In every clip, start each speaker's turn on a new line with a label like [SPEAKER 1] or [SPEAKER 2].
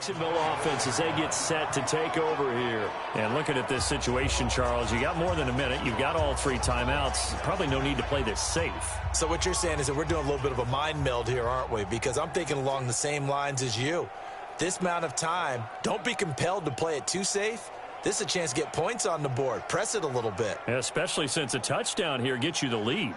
[SPEAKER 1] Jacksonville offense as they get set to take over here.
[SPEAKER 2] And looking at this situation, Charles, you got more than a minute. You've got all 3 timeouts. Probably no need to play this safe.
[SPEAKER 3] So what you're saying is that we're doing a little bit of a mind meld here, aren't we? Because I'm thinking along the same lines as you. This amount of time, don't be compelled to play it too safe. This is a chance to get points on the board. Press it a little bit.
[SPEAKER 2] Especially since a touchdown here gets you the lead.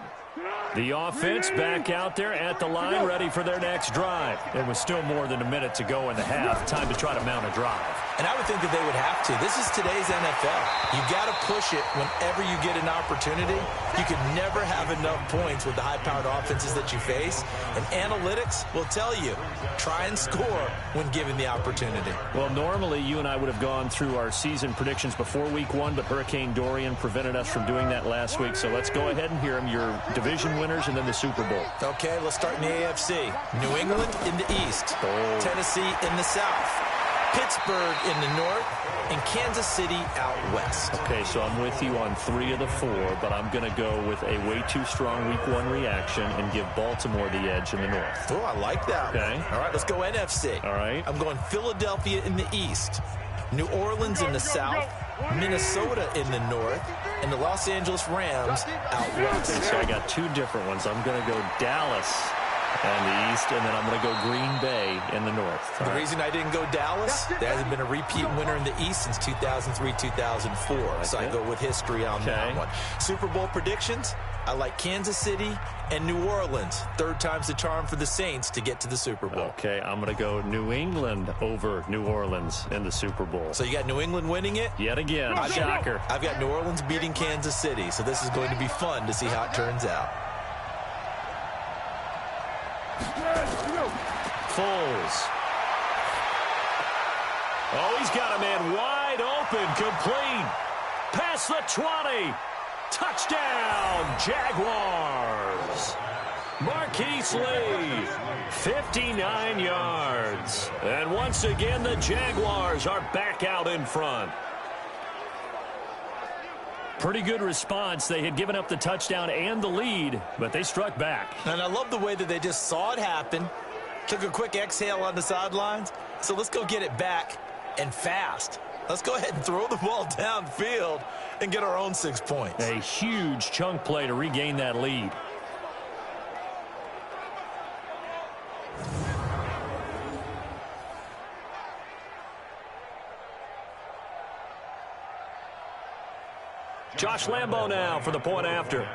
[SPEAKER 2] The offense back out there at the line, ready for their next drive. It was still more than a minute to go in the half. Time to try to mount a drive.
[SPEAKER 3] And I would think that they would have to. This is today's NFL. You've got to push it whenever you get an opportunity. You can never have enough points with the high-powered offenses that you face. And analytics will tell you, try and score when given the opportunity.
[SPEAKER 2] Well, normally you and I would have gone through our season predictions before Week 1, but Hurricane Dorian prevented us from doing that last week. So let's go ahead and hear them, your division winners and then the Super Bowl.
[SPEAKER 3] Okay, let's start in the AFC. New England in the East.
[SPEAKER 2] Oh.
[SPEAKER 3] Tennessee in the South. Pittsburgh in the north, and Kansas City out west.
[SPEAKER 2] Okay, so I'm with you on 3 of the 4, but I'm going to go with a way too strong Week 1 reaction and give Baltimore the edge in the north.
[SPEAKER 3] Oh, I like that.
[SPEAKER 2] Okay.
[SPEAKER 3] All right, let's go NFC.
[SPEAKER 2] All right.
[SPEAKER 3] I'm going Philadelphia in the east, New Orleans in the south, Minnesota in the north, and the Los Angeles Rams out west.
[SPEAKER 2] Okay, so I got 2 different ones. I'm going to go Dallas in the east, and then I'm going to go Green Bay in the north.
[SPEAKER 3] The reason I didn't go Dallas, there hasn't been a repeat winner in the East since 2003-2004. So I go with history on that one. Super Bowl predictions, I like Kansas City and New Orleans. 3rd time's the charm for the Saints to get to the Super Bowl.
[SPEAKER 2] Okay, I'm going to go New England over New Orleans in the Super Bowl.
[SPEAKER 3] So you got New England winning it?
[SPEAKER 2] Yet again, shocker.
[SPEAKER 3] I've got New Orleans beating Kansas City, so this is going to be fun to see how it turns out.
[SPEAKER 2] Foles. Oh, he's got a man wide open, complete. Past the 20. Touchdown, Jaguars. Marquise Lee, 59 yards. And once again, the Jaguars are back out in front. Pretty good response. They had given up the touchdown and the lead, but they struck back.
[SPEAKER 3] And I love the way that they just saw it happen, took a quick exhale on the sidelines. So let's go get it back and fast. Let's go ahead and throw the ball downfield and get our own 6 points.
[SPEAKER 2] A huge chunk play to regain that lead. Josh Lambo now for the point after.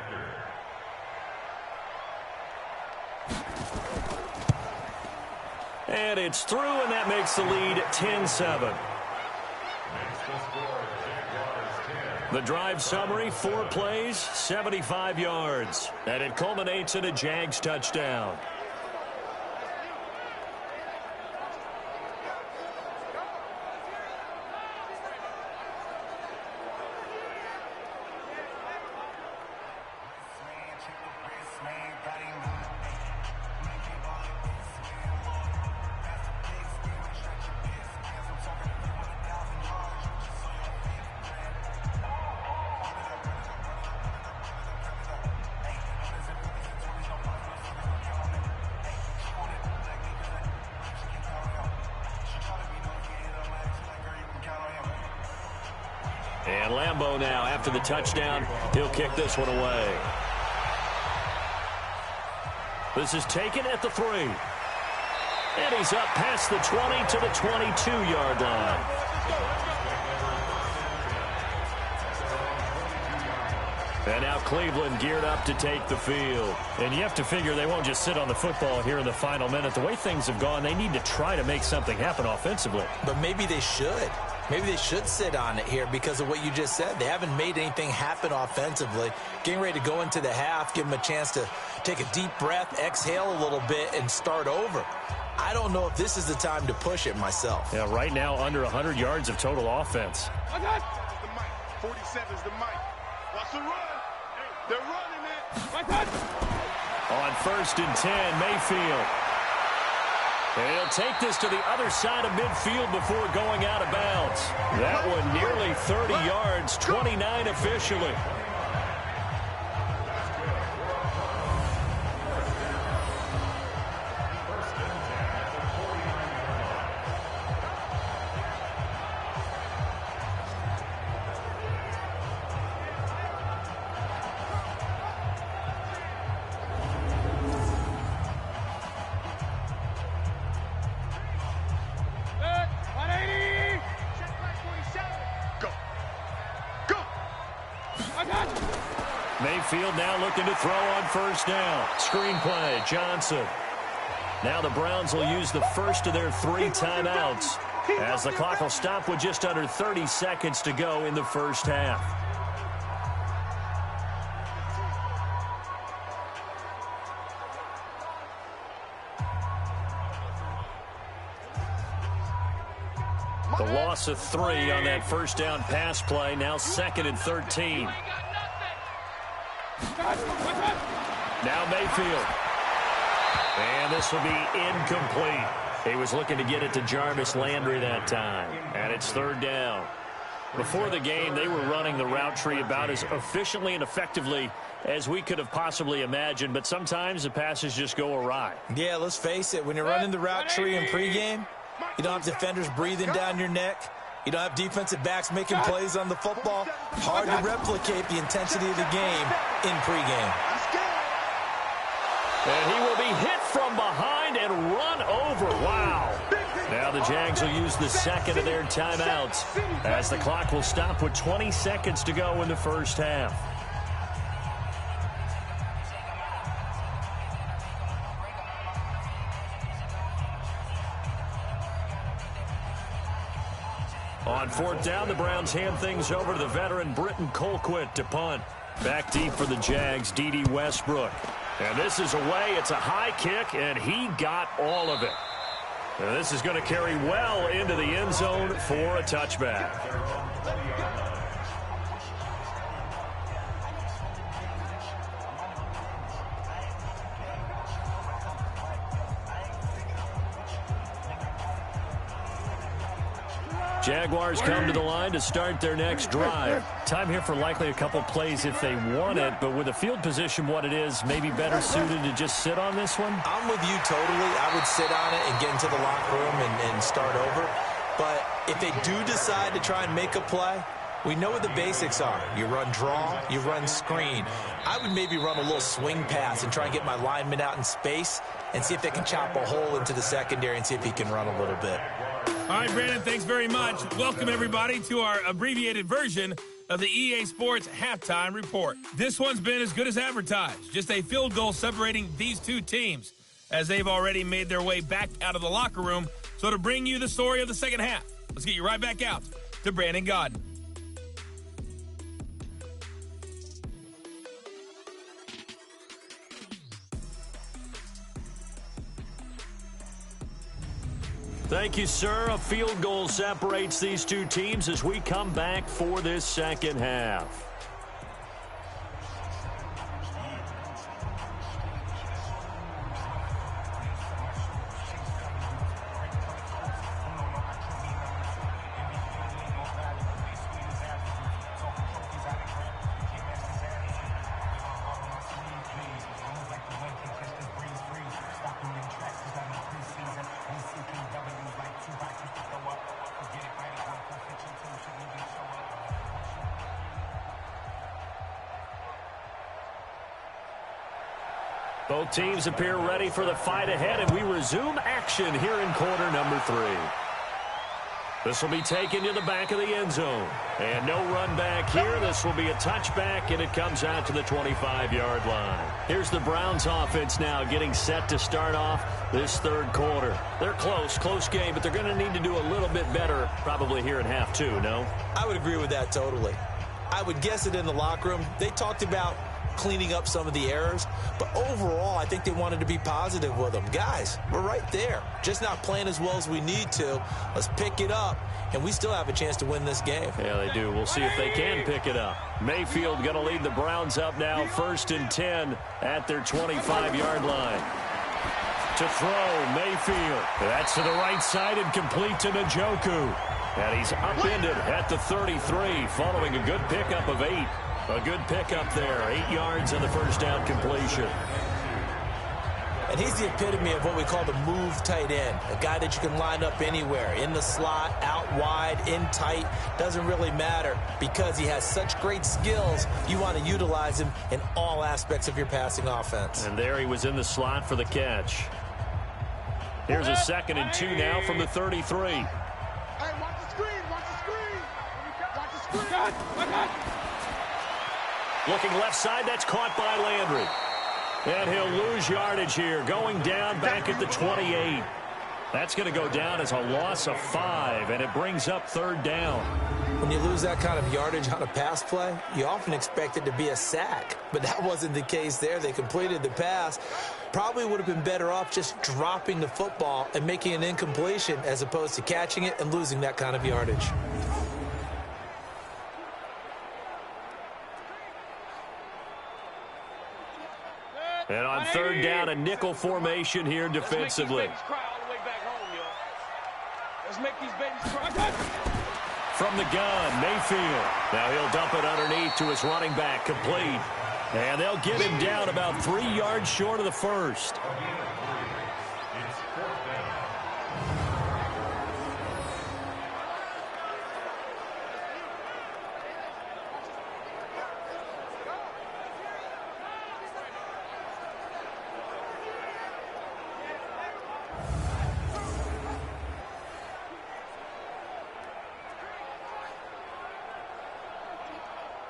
[SPEAKER 2] And it's through, and that makes the lead 10-7. The drive summary, 4 plays, 75 yards. And it culminates in a Jags touchdown. And Lambo now, after the touchdown, he'll kick this one away. This is taken at the 3. And he's up past the 20 to the 22-yard line. And now Cleveland geared up to take the field. And you have to figure they won't just sit on the football here in the final minute. The way things have gone, they need to try to make something happen offensively.
[SPEAKER 3] But maybe they should. Maybe they should sit on it here because of what you just said. They haven't made anything happen offensively. Getting ready to go into the half, give them a chance to take a deep breath, exhale a little bit, and start over. I don't know if this is the time to push it myself.
[SPEAKER 2] Yeah, right now under 100 yards of total offense.
[SPEAKER 4] The mic. 47's the mic. Watch the run. They're running it.
[SPEAKER 2] On 1st and 10, Mayfield. And he'll take this to the other side of midfield before going out of bounds. That one nearly 30 yards, 29 officially. Mayfield now looking to throw on first down. Screen play, Johnson. Now the Browns will use the first of their 3 timeouts as the clock will stop with just under 30 seconds to go in the first half. The loss of 3 on that first down pass play, now 2nd and 13. Now Mayfield. And this will be incomplete. He was looking to get it to Jarvis Landry that time. And it's 3rd down. Before the game, they were running the route tree about as efficiently and effectively as we could have possibly imagined. But sometimes the passes just go awry.
[SPEAKER 3] Yeah, let's face it. When you're running the route tree in pregame, you don't have defenders breathing down your neck. You don't have defensive backs making plays on the football. Hard to replicate the intensity of the game in pregame.
[SPEAKER 2] And he will be hit from behind and run over. Wow. Now the Jags will use the 2nd of their timeouts as the clock will stop with 20 seconds to go in the first half. On 4th down, the Browns hand things over to the veteran Britton Colquitt to punt. Back deep for the Jags, D.D. Westbrook. And this is away. It's a high kick, and he got all of it. And this is going to carry well into the end zone for a touchback. Jaguars come to the line to start their next drive. Time here for likely a couple plays if they want it, but with the field position what it is, maybe better suited to just sit on this one?
[SPEAKER 3] I'm with you totally. I would sit on it and get into the locker room and start over. But if they do decide to try and make a play, we know what the basics are. You run draw, you run screen. I would maybe run a little swing pass and try and get my lineman out in space and see if they can chop a hole into the secondary and see if he can run a little bit.
[SPEAKER 5] All right, Brandon, thanks very much. Welcome, everybody, to our abbreviated version of the EA Sports Halftime Report. This one's been as good as advertised. Just a field goal separating these two teams as they've already made their way back out of the locker room. So to bring you the story of the second half, let's get you right back out to Brandon Godden.
[SPEAKER 2] Thank you, sir. A field goal separates these two teams as we come back for this second half. Both teams appear ready for the fight ahead, and we resume action here in quarter number 3. This will be taken to the back of the end zone. And no run back here. This will be a touchback, and it comes out to the 25-yard line. Here's the Browns offense now getting set to start off this third quarter. They're close game, but they're going to need to do a little bit better probably here in half 2, no?
[SPEAKER 3] I would agree with that totally. I would guess it in the locker room. They talked about cleaning up some of the errors, but overall I think they wanted to be positive with them. Guys, we're right there, just not playing as well as we need to. Let's pick it up, and we still have a chance to win this game.
[SPEAKER 2] Yeah, they do. We'll see if they can pick it up. Mayfield going to lead the Browns up now, 1st and 10 at their 25-yard line. To throw, Mayfield. That's to the right side and complete to Njoku. And he's upended at the 33 following a good pickup of 8. A good pickup there, 8 yards on the first down completion.
[SPEAKER 3] And he's the epitome of what we call the move tight end, a guy that you can line up anywhere, in the slot, out wide, in tight, doesn't really matter because he has such great skills. You want to utilize him in all aspects of your passing offense.
[SPEAKER 2] And there he was in the slot for the catch. Here's a 2nd and 2 now from the 33.
[SPEAKER 4] Hey, watch the screen.
[SPEAKER 2] Looking left side, that's caught by Landry. And he'll lose yardage here, going down back at the 28. That's going to go down as a loss of 5, and it brings up 3rd down.
[SPEAKER 3] When you lose that kind of yardage on a pass play, you often expect it to be a sack, but that wasn't the case there. They completed the pass. Probably would have been better off just dropping the football and making an incompletion as opposed to catching it and losing that kind of yardage.
[SPEAKER 2] And on 3rd down, a nickel formation here defensively.
[SPEAKER 4] Let's make these babies cry.
[SPEAKER 2] From the gun, Mayfield. Now he'll dump it underneath to his running back, complete. And they'll get him down about 3 yards short of the first.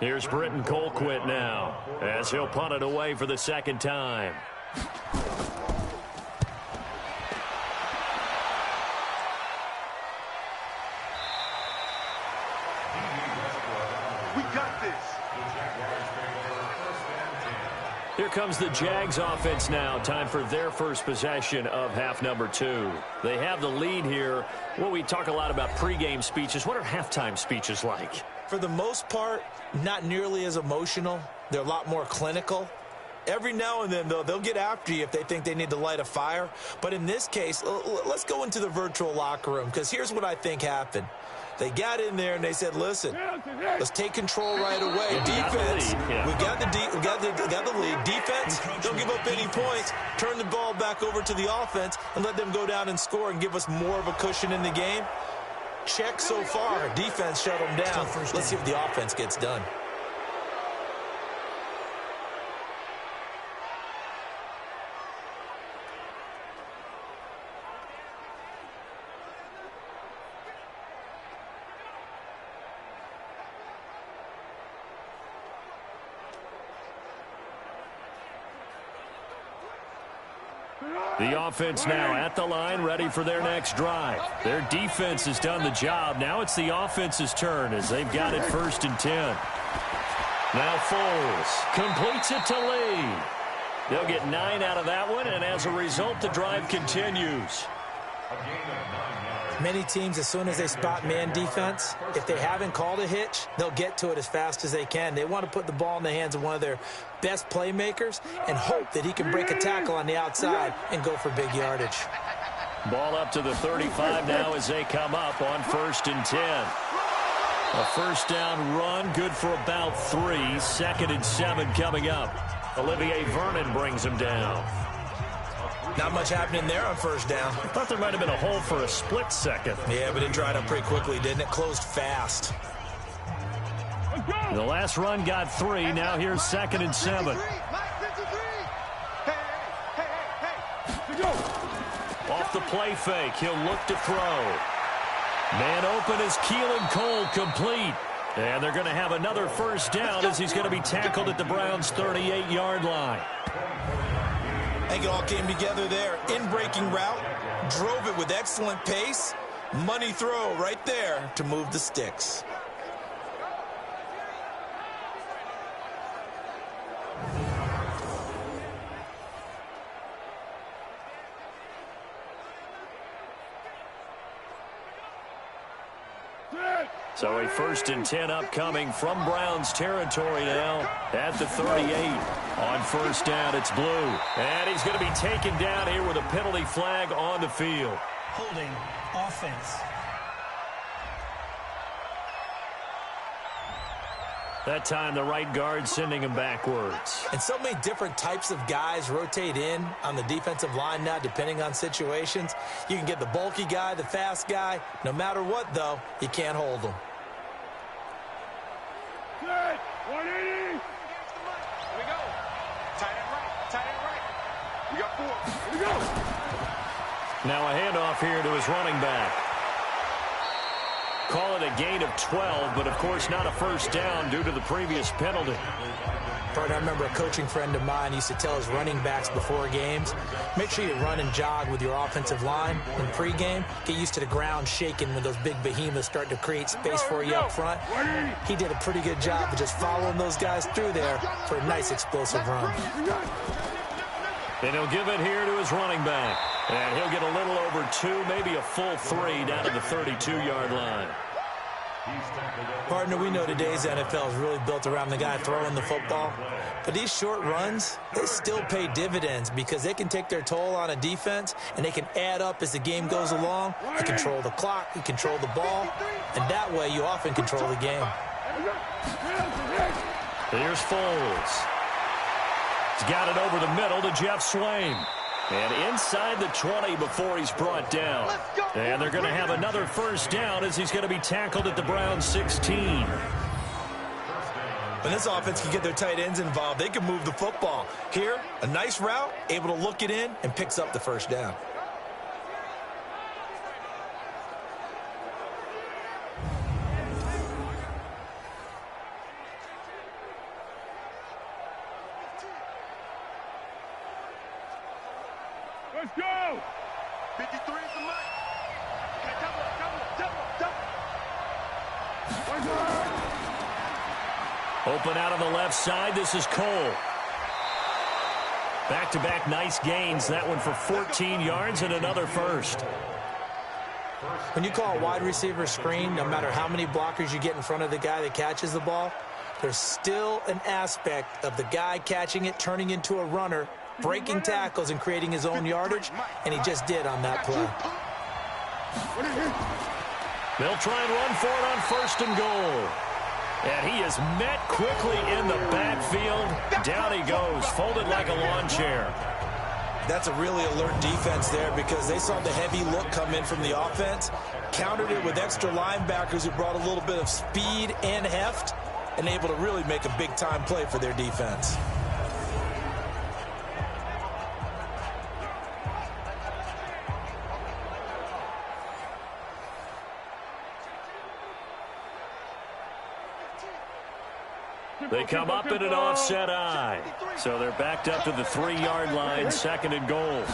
[SPEAKER 2] Here's Britton Colquitt now, as he'll punt it away for the 2nd time.
[SPEAKER 4] We got this.
[SPEAKER 2] Here comes the Jags offense now. Time for their first possession of half number 2. They have the lead here. Well, we talk a lot about pregame speeches. What are halftime speeches like?
[SPEAKER 3] For the most part, not nearly as emotional. They're a lot more clinical. Every now and then, though, they'll get after you if they think they need to light a fire. But in this case, let's go into the virtual locker room, because here's what I think happened. They got in there and they said, listen, let's take control right away. Defense, we got the lead. Defense, don't give up any points. Turn the ball back over to the offense and let them go down and score and give us more of a cushion in the game. Check so far. Defense shut them down. Let's see if the offense gets done.
[SPEAKER 2] The offense now at the line, ready for their next drive. Their defense has done the job. Now it's the offense's turn as they've got it 1st and 10. Now Foles completes it to Lee. They'll get 9 out of that one, and as a result, the drive continues.
[SPEAKER 3] Many teams, as soon as they spot man defense, if they haven't called a hitch, they'll get to it as fast as they can. They want to put the ball in the hands of one of their best playmakers and hope that he can break a tackle on the outside and go for big yardage.
[SPEAKER 2] Ball up to the 35 now as they come up on 1st and 10. A 1st down run, good for about 3. 2nd and 7 coming up. Olivier Vernon brings him down.
[SPEAKER 3] Not much happening there on 1st down.
[SPEAKER 2] I thought there might have been a hole for a split second.
[SPEAKER 3] Yeah, but it dried up pretty quickly, didn't it? Closed fast.
[SPEAKER 2] The last run got 3. Now here's 2nd and 7. Off the play fake, he'll look to throw. Man open is Keelan Cole, complete. And they're going to have another 1st down as he's going to be tackled at the Browns' 38-yard line.
[SPEAKER 3] I think it all came together there. In-breaking route, drove it with excellent pace. Money throw right there to move the sticks.
[SPEAKER 2] So a 1st and 10 upcoming from Browns territory now at the 38. On 1st down, it's Blue. And he's going to be taken down here with a penalty flag on the field.
[SPEAKER 6] Holding offense.
[SPEAKER 2] That time, the right guard sending him backwards.
[SPEAKER 3] And so many different types of guys rotate in on the defensive line now, depending on situations. You can get the bulky guy, the fast guy. No matter what, though, you can't hold them.
[SPEAKER 4] Good. 180. Here we go. Tight end right. Tight end right. We got 4. Here we go.
[SPEAKER 2] Now a handoff here to his running back. Call it a gain of 12, but of course not a first down due to the previous penalty.
[SPEAKER 3] I remember a coaching friend of mine used to tell his running backs before games, make sure you run and jog with your offensive line in pregame. Get used to the ground shaking when those big behemoths start to create space for you up front. He did a pretty good job of just following those guys through there for a nice explosive run.
[SPEAKER 2] And he'll give it here to his running back. And he'll get a little over 2, maybe a full 3 down to the 32-yard line.
[SPEAKER 3] Partner, we know today's NFL is really built around the guy throwing the football. But these short runs, they still pay dividends because they can take their toll on a defense and they can add up as the game goes along. You control the clock, you control the ball, and that way you often control the game.
[SPEAKER 2] Here's Foles. He's got it over the middle to Jeff Swain. And inside the 20 before he's brought down. And they're going to have another first down as he's going to be tackled at the Browns 16.
[SPEAKER 3] When this offense can get their tight ends involved, they can move the football. Here, a nice route, able to look it in, and picks up the first down.
[SPEAKER 4] Let's go! 53 is the mic. Okay, double.
[SPEAKER 2] Open out on the left side. This is Cole. Back-to-back nice gains. That one for 14 yards and another first.
[SPEAKER 3] When you call a wide receiver screen, no matter how many blockers you get in front of the guy that catches the ball, there's still an aspect of the guy catching it, turning into a runner, breaking tackles and creating his own yardage, and he just did on that play.
[SPEAKER 2] They'll try and run for it on first and goal. And he is met quickly in the backfield. Down he goes, folded like a lawn chair.
[SPEAKER 3] That's a really alert defense there because they saw the heavy look come in from the offense, countered it with extra linebackers who brought a little bit of speed and heft, and able to really make a big-time play for their defense.
[SPEAKER 2] They come up in an offset eye. So they're backed up to the 3-yard line, second and goal.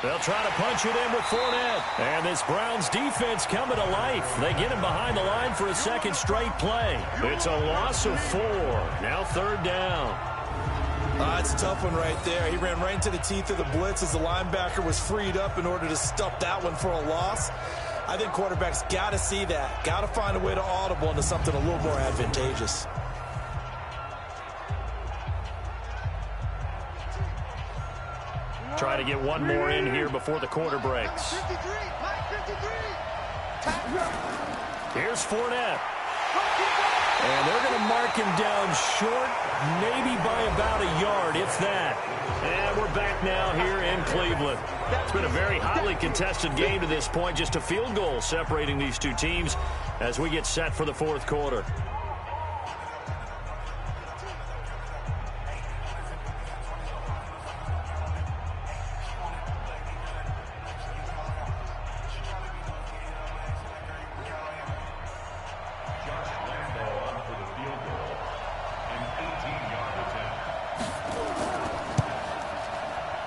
[SPEAKER 2] They'll try to punch it in with Fournette. And this Browns defense coming to life. They get him behind the line for a second straight play. It's a loss of 4. Now third down.
[SPEAKER 3] It's a tough one right there. He ran right into the teeth of the blitz as the linebacker was freed up in order to stuff that one for a loss. I think quarterbacks got to see that. Got to find a way to audible into something a little more advantageous.
[SPEAKER 2] Try to get one more in here before the quarter breaks. Here's Fournette. And they're going to mark him down short, maybe by about a yard, if that. And we're back now here in Cleveland. It's been a very hotly contested game to this point. Just a field goal separating these two teams as we get set for the fourth quarter.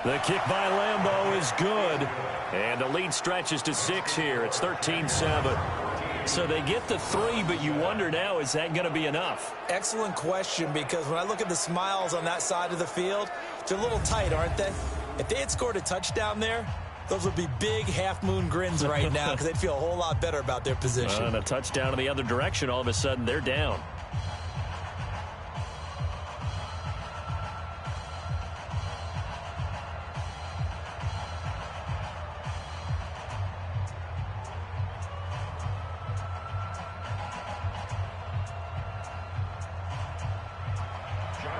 [SPEAKER 2] The kick by Lambeau is good. And the lead stretches to 6 here. It's 13-7. So they get the 3, but you wonder now, is that going to be enough?
[SPEAKER 3] Excellent question, because when I look at the smiles on that side of the field, they're a little tight, aren't they? If they had scored a touchdown there, those would be big half-moon grins right now because they'd feel a whole lot better about their position.
[SPEAKER 2] And a touchdown in the other direction, all of a sudden they're down.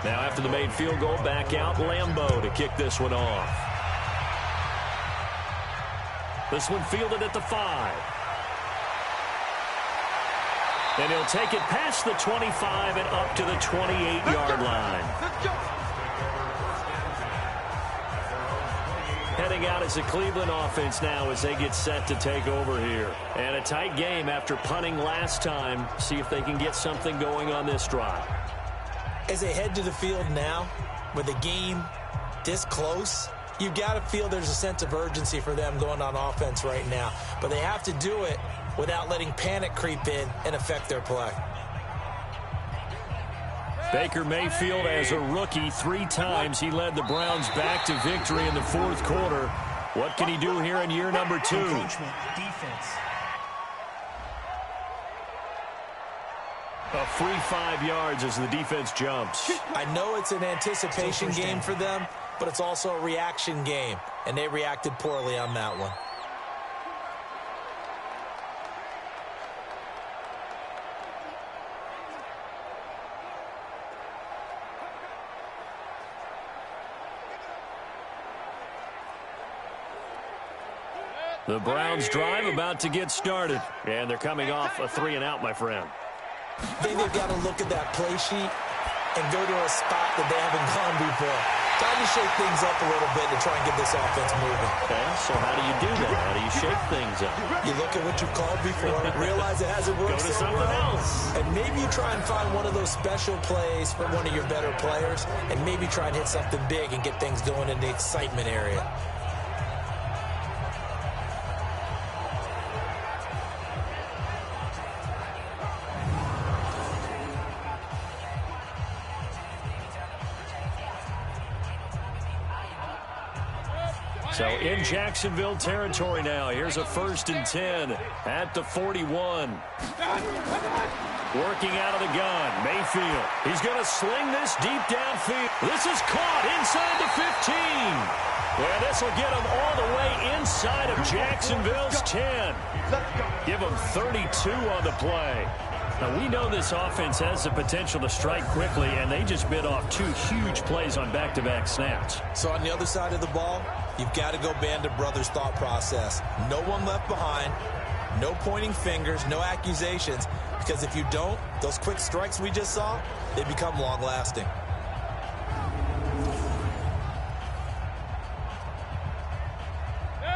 [SPEAKER 2] Now after the made field goal, back out Lambeau to kick this one off. This one fielded at the 5. And he'll take it past the 25 and up to the 28-yard line. Heading
[SPEAKER 1] playing out as a Cleveland offense now as they get set to take over here. And a tight game after punting last time. See if they can get something going on this drive.
[SPEAKER 3] As they head to the field now, with the game this close, you've got to feel there's a sense of urgency for them going on offense right now. But they have to do it without letting panic creep in and affect their play.
[SPEAKER 1] Baker Mayfield, as a rookie, 3 times he led the Browns back to victory in the fourth quarter. What can he do here in year number 2?
[SPEAKER 6] Encroachment, defense.
[SPEAKER 1] A free 5 yards as the defense jumps.
[SPEAKER 3] I know it's an anticipation game for them, but it's also a reaction game, and they reacted poorly on that one.
[SPEAKER 1] The Browns drive about to get started, and they're coming off a 3-and-out, my friend.
[SPEAKER 3] I think they've got to look at that play sheet and go to a spot that they haven't gone before. Time to shake things up a little bit to try and get this offense moving.
[SPEAKER 1] Okay, so how do you do that? How do you shake things up?
[SPEAKER 3] You look at what you've called before, realize it hasn't worked
[SPEAKER 1] Go to
[SPEAKER 3] so
[SPEAKER 1] something
[SPEAKER 3] well,
[SPEAKER 1] else.
[SPEAKER 3] and maybe you try and find one of those special plays for one of your better players, and maybe try and hit something big and get things going in the excitement area.
[SPEAKER 1] So in Jacksonville territory now. Here's a 1st and 10 at the 41. Working out of the gun, Mayfield. He's going to sling this deep downfield. This is caught inside the 15. And this will get him all the way inside of Jacksonville's 10. Give him 32 on the play. Now, we know this offense has the potential to strike quickly, and they just bit off 2 huge plays on back-to-back snaps.
[SPEAKER 3] So on the other side of the ball, you've got to go Band of Brothers thought process. No one left behind, no pointing fingers, no accusations, because if you don't, those quick strikes we just saw, they become long-lasting.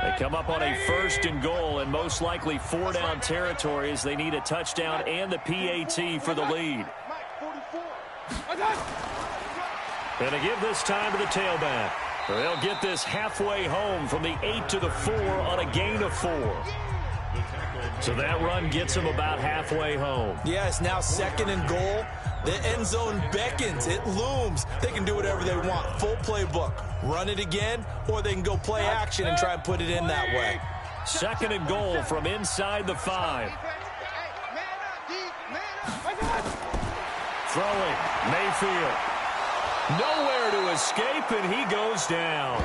[SPEAKER 1] They come up on a 1st and goal and most likely 4-down territory as they need a touchdown and the PAT for the lead. And to give this time to the tailback. They'll get this halfway home from the 8 to the 4 on a gain of 4. So that run gets them about halfway home.
[SPEAKER 3] Yeah, it's now 2nd and goal. The end zone beckons. It looms. They can do whatever they want. Full playbook. Run it again, or they can go play action and try and put it in that way.
[SPEAKER 1] 2nd and goal from inside the 5. Throwing, Mayfield. Nowhere to escape, and he goes down.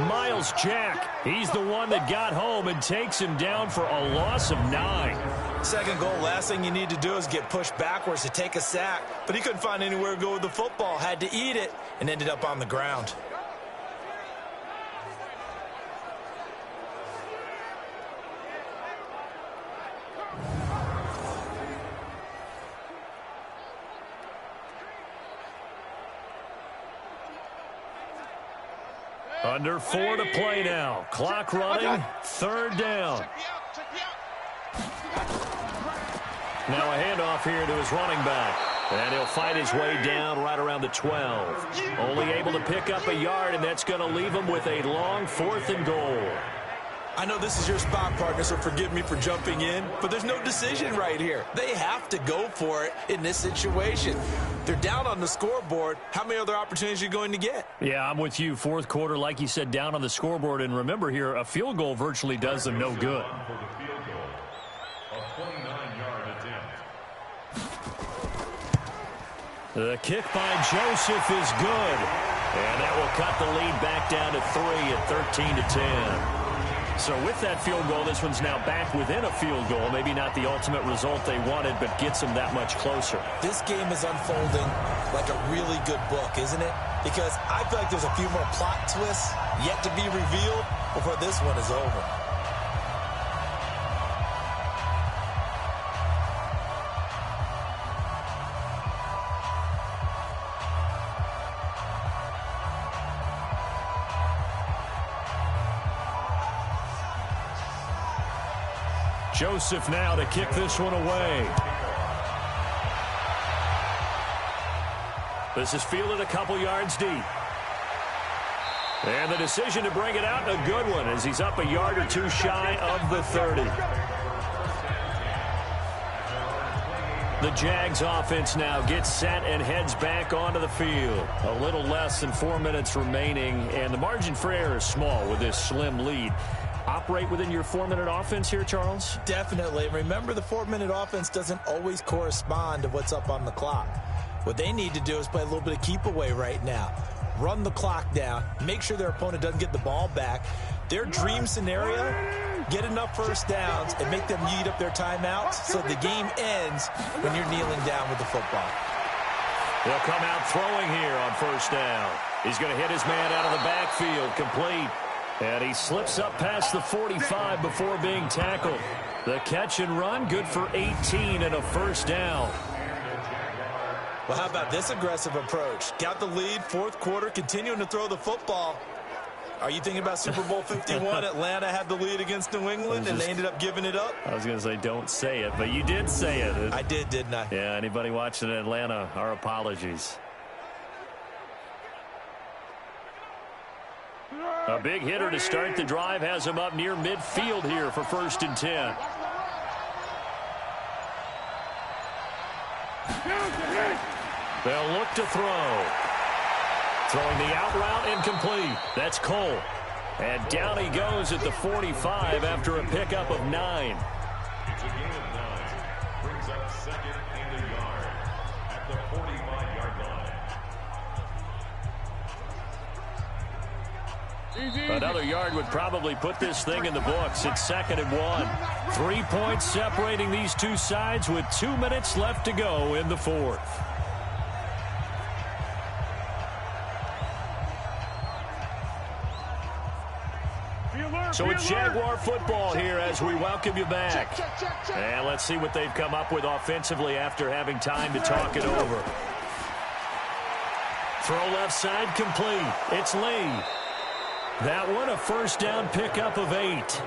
[SPEAKER 1] Miles Jack, he's the one that got home and takes him down for a loss of 9.
[SPEAKER 3] 2nd goal, last thing you need to do is get pushed backwards to take a sack. But he couldn't find anywhere to go with the football, had to eat it, and ended up on the ground.
[SPEAKER 1] Under 4 to play now. Clock running. 3rd down. Now a handoff here to his running back. And he'll fight his way down right around the 12. Only able to pick up a yard, and that's going to leave him with a long 4th and goal.
[SPEAKER 3] I know this is your spot, partner, so forgive me for jumping in, but there's no decision right here. They have to go for it in this situation. They're down on the scoreboard. How many other opportunities are you going to get?
[SPEAKER 1] Yeah, I'm with you. 4th quarter, like you said, down on the scoreboard. And remember here, a field goal virtually does them no good. The kick by Joseph is good. And that will cut the lead back down to 3 at 13-10. So with that field goal, this one's now back within a field goal. Maybe not the ultimate result they wanted, but gets them that much closer.
[SPEAKER 3] This game is unfolding like a really good book, isn't it? Because I feel like there's a few more plot twists yet to be revealed before this one is over.
[SPEAKER 1] Joseph now to kick this one away. This is fielded a couple yards deep. And the decision to bring it out, a good one, as he's up a yard or two shy of the 30. The Jags offense now gets set and heads back onto the field. A little less than 4 minutes remaining, and the margin for error is small with this slim lead. Operate within your 4-minute offense here, Charles?
[SPEAKER 3] Definitely. Remember, the 4-minute offense doesn't always correspond to what's up on the clock. What they need to do is play a little bit of keep away right now. Run the clock down. Make sure their opponent doesn't get the ball back. Their dream scenario, get enough first downs and make them eat up their timeouts so the game ends when you're kneeling down with the football.
[SPEAKER 1] He'll come out throwing here on first down. He's going to hit his man out of the backfield, complete. And he slips up past the 45 before being tackled. The catch and run, good for 18 and a first down.
[SPEAKER 3] Well, how about this aggressive approach? Got the lead, fourth quarter, continuing to throw the football. Are you thinking about Super Bowl 51? Atlanta had the lead against New England, and they ended up giving it up?
[SPEAKER 1] I was going to say don't say it, but you did say it.
[SPEAKER 3] I did, didn't I?
[SPEAKER 1] Yeah, anybody watching in Atlanta, our apologies. A big hitter to start the drive has him up near midfield here for 1st and 10. They'll look to throw. Throwing the out route incomplete. That's Cole. And down he goes at the 45 after a pickup of 9.
[SPEAKER 2] It's a gain of 9. Brings up 2nd and a yard at the 45-yard line.
[SPEAKER 1] Another yard would probably put this thing in the books. It's 2nd and 1. 3 points separating these two sides with 2 minutes left to go in the 4th. So it's Jaguar football here as we welcome you back. And let's see what they've come up with offensively after having time to talk it over. Throw left side complete. It's Lee. That one a first down pickup of 8.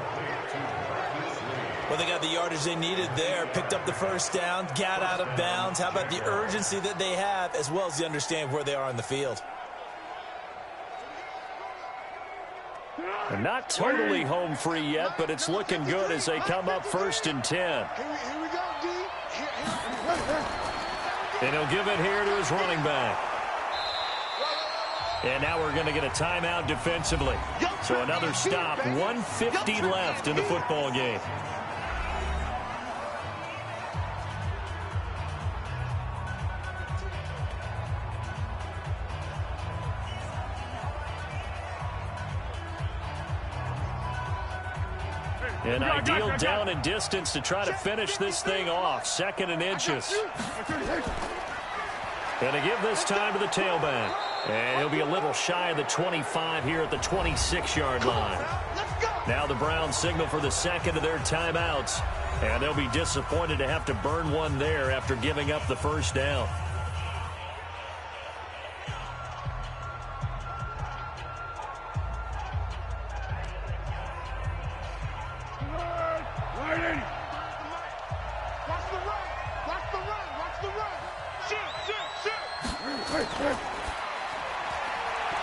[SPEAKER 3] Well, they got the yardage they needed there. Picked up the first down, got out of bounds. How about the urgency that they have as well as the understanding of where they are on the field?
[SPEAKER 1] They're not totally home free yet, but it's looking good as they come up 1st and 10.
[SPEAKER 4] Here we go, D.
[SPEAKER 1] And he'll give it here to his running back. And now we're going to get a timeout defensively. So another stop, 1:50 left in the football game. An ideal down and distance to try to finish this thing off. 2nd and inches. Going to give this time to the tailback. And he'll be a little shy of the 25 here at the 26-yard line. Now the Browns signal for the 2nd of their timeouts. And they'll be disappointed to have to burn one there after giving up the first down.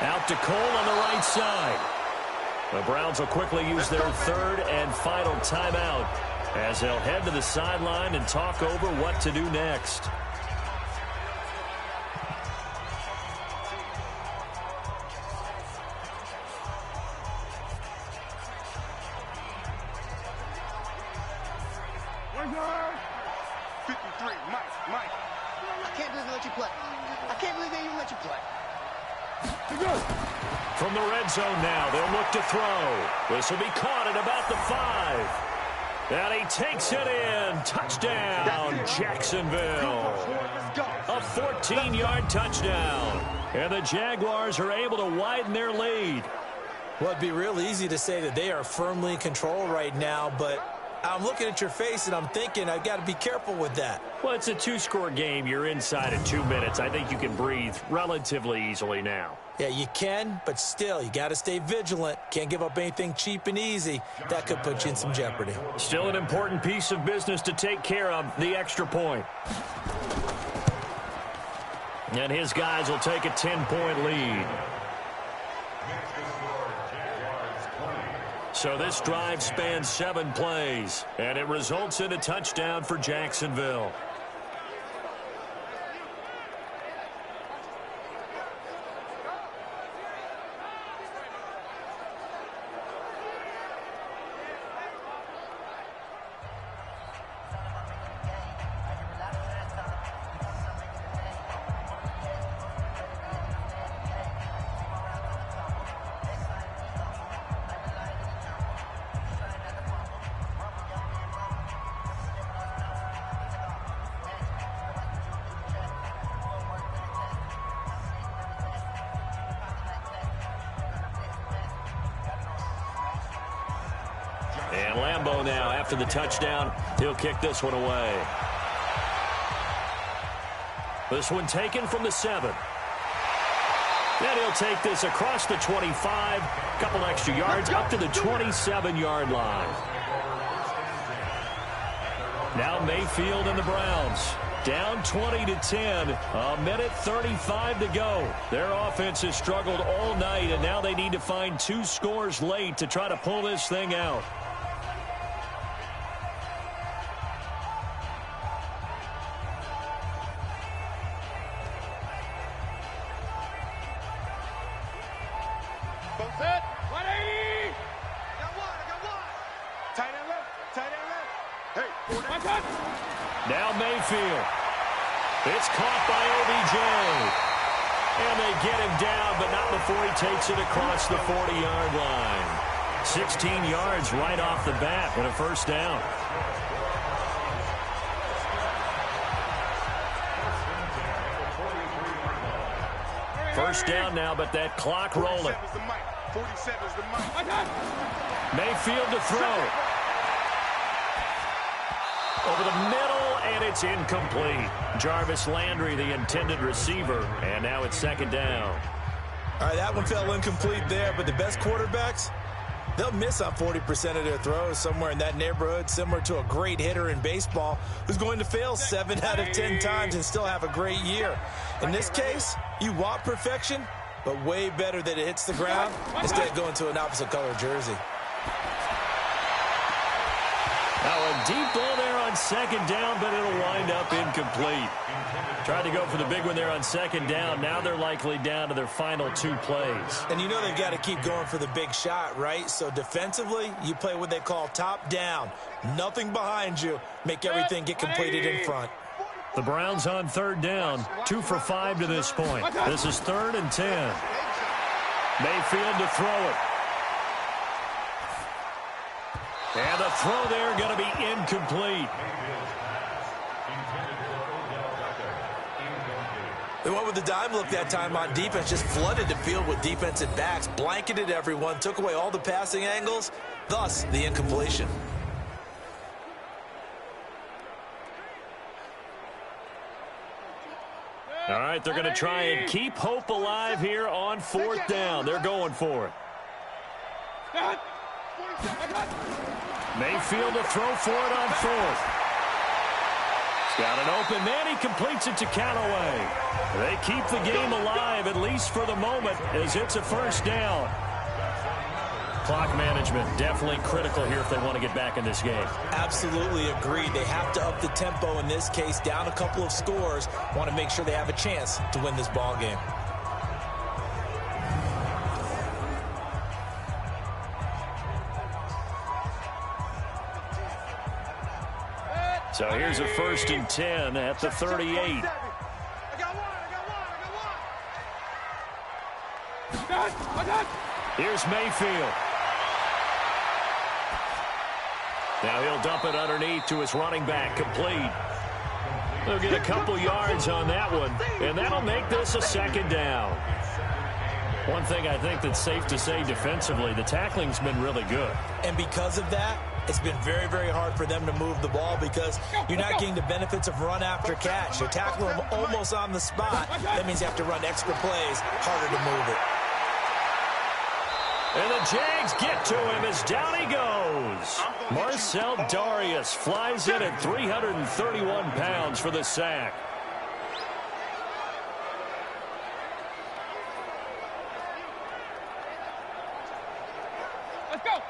[SPEAKER 1] Out to Cole on the right side. The Browns will quickly use their 3rd and final timeout as they'll head to the sideline and talk over what to do next.
[SPEAKER 4] Mike. I can't believe they let you play. I can't believe they even let you play.
[SPEAKER 1] From the red zone now, they'll look to throw. This will be caught at about the 5. And he takes it in. Touchdown, Jacksonville. A 14-yard touchdown. And the Jaguars are able to widen their lead.
[SPEAKER 3] Well, it'd be real easy to say that they are firmly in control right now, but I'm looking at your face and I'm thinking I've got to be careful with that.
[SPEAKER 1] Well, it's a 2-score game. You're inside of 2 minutes. I think you can breathe relatively easily now.
[SPEAKER 3] Yeah, you can, but still, you got to stay vigilant. Can't give up anything cheap and easy. That could put you in some jeopardy.
[SPEAKER 1] Still an important piece of business to take care of, the extra point. And his guys will take a 10-point lead. So this drive spans 7 plays, and it results in a touchdown for Jacksonville. And Lambeau now, after the touchdown, he'll kick this one away. This one taken from the 7. And he'll take this across the 25, a couple extra yards, up to the 27-yard line. Now Mayfield and the Browns down 20-10, a minute 35 to go. Their offense has struggled all night, and now they need to find 2 scores late to try to pull this thing out. Now Mayfield. It's caught by OBJ. And they get him down, but not before he takes it across the 40-yard line. 16 yards right off the bat and a first down. First down now, but that clock rolling. Mayfield to throw. Over the middle, and it's incomplete. Jarvis Landry, the intended receiver, and now it's second down.
[SPEAKER 3] All right, that one fell incomplete there, but the best quarterbacks, they'll miss on 40% of their throws, somewhere in that neighborhood, similar to a great hitter in baseball who's going to fail 7 out of 10 times and still have a great year. In this case, you want perfection, but way better that it hits the ground instead of going to an opposite color jersey.
[SPEAKER 1] Now a deep ball there on second down, but it'll wind up incomplete. Tried to go for the big one there on second down. Now they're likely down to their final 2 plays.
[SPEAKER 3] And you know they've got to keep going for the big shot, right? So defensively, you play what they call top down. Nothing behind you. Make everything get completed in front.
[SPEAKER 1] The Browns on third down. 2 for 5 to this point. This is 3rd and 10. Mayfield to throw it. And the throw there going to be incomplete.
[SPEAKER 3] They went with the dime look that time on defense, just flooded the field with defensive backs, blanketed everyone, took away all the passing angles, thus the incompletion.
[SPEAKER 1] All right, they're going to try and keep hope alive here on 4th down. They're going for it. Mayfield to throw for it on 4th. He's got an open man. He completes it to Callaway. They keep the game alive, at least for the moment, as it's a first down. Clock management definitely critical here if they want to get back in this game.
[SPEAKER 3] Absolutely agreed. They have to up the tempo in this case, down a couple of scores. Want to make sure they have a chance to win this ball game.
[SPEAKER 1] So here's a 1st and 10 at the 38. Here's Mayfield. Now he'll dump it underneath to his running back, complete. They'll get a couple yards on that one, and that'll make this a 2nd down. One thing I think that's safe to say defensively, the tackling's been really good.
[SPEAKER 3] And because of that, It's been very, very hard for them to move the ball because you're not getting the benefits of run after catch. You're tackling them almost on the spot. That means you have to run extra plays, harder to move it.
[SPEAKER 1] And the Jags get to him as down he goes. Marcel Darius flies in at 331 pounds for the sack.
[SPEAKER 4] Let's go.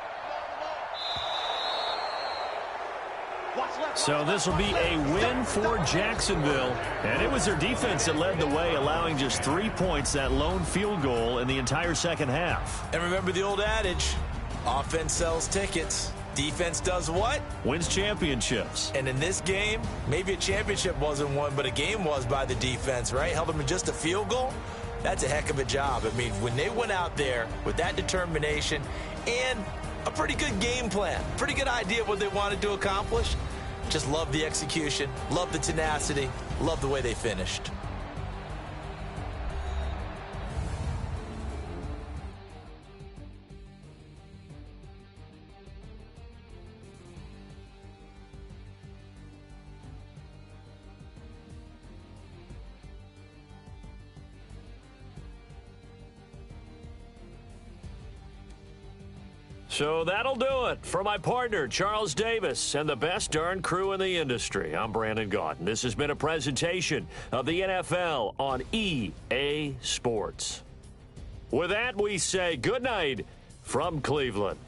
[SPEAKER 1] So this will be a win for Jacksonville. And it was their defense that led the way, allowing just 3 points, that lone field goal in the entire second half.
[SPEAKER 3] And remember the old adage, offense sells tickets. Defense does what?
[SPEAKER 1] Wins championships.
[SPEAKER 3] And in this game, maybe a championship wasn't won, but a game was by the defense, right? Held them in just a field goal. That's a heck of a job. I mean, when they went out there with that determination and a pretty good game plan, pretty good idea of what they wanted to accomplish, just love the execution, love the tenacity, love the way they finished.
[SPEAKER 1] So that'll do it. For my partner, Charles Davis, and the best darn crew in the industry, I'm Brandon Gaudin. This has been a presentation of the NFL on EA Sports. With that, we say good night from Cleveland.